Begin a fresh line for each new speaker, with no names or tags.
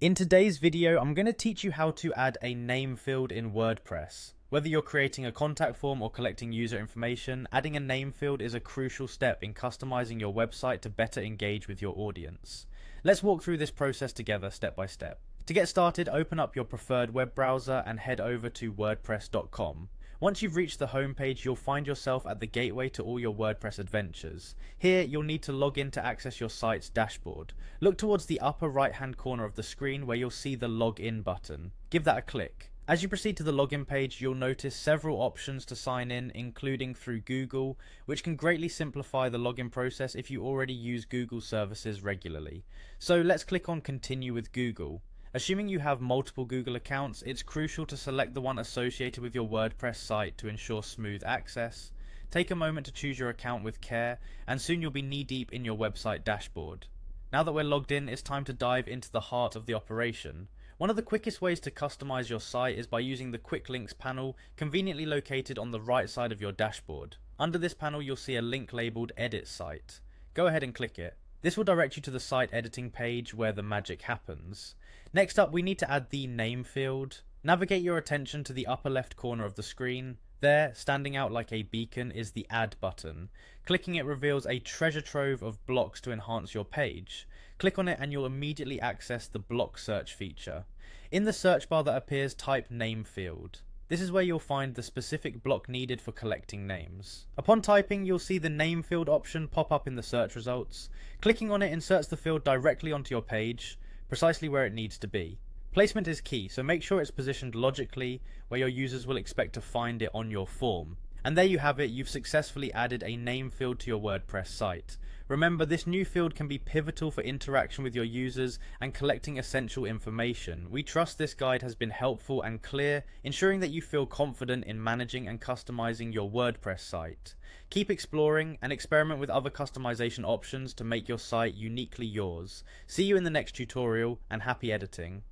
In today's video, I'm going to teach you how to add a name field in WordPress. Whether you're creating a contact form or collecting user information, adding a name field is a crucial step in customizing your website to better engage with your audience. Let's walk through this process together step by step. To get started, open up your preferred web browser and head over to wordpress.com. Once you've reached the home page, you'll find yourself at the gateway to all your WordPress adventures. Here, you'll need to log in to access your site's dashboard. Look towards the upper right-hand corner of the screen where you'll see the Login button. Give that a click. As you proceed to the login page, you'll notice several options to sign in, including through Google, which can greatly simplify the login process if you already use Google services regularly. So let's click on Continue with Google. Assuming you have multiple Google accounts, it's crucial to select the one associated with your WordPress site to ensure smooth access. Take a moment to choose your account with care, and soon you'll be knee-deep in your website dashboard. Now that we're logged in, it's time to dive into the heart of the operation. One of the quickest ways to customize your site is by using the Quick Links panel, conveniently located on the right side of your dashboard. Under this panel, you'll see a link labeled Edit Site. Go ahead and click it. This will direct you to the site editing page where the magic happens. Next up, we need to add the name field. Navigate your attention to the upper left corner of the screen. There, standing out like a beacon, is the Add button. Clicking it reveals a treasure trove of blocks to enhance your page. Click on it and you'll immediately access the block search feature. In the search bar that appears, type name field. This is where you'll find the specific block needed for collecting names. Upon typing, you'll see the name field option pop up in the search results. Clicking on it inserts the field directly onto your page, precisely where it needs to be. Placement is key, so make sure it's positioned logically where your users will expect to find it on your form. And there you have it, you've successfully added a name field to your WordPress site. Remember, this new field can be pivotal for interaction with your users and collecting essential information. We trust this guide has been helpful and clear, ensuring that you feel confident in managing and customizing your WordPress site. Keep exploring and experiment with other customization options to make your site uniquely yours. See you in the next tutorial, and happy editing.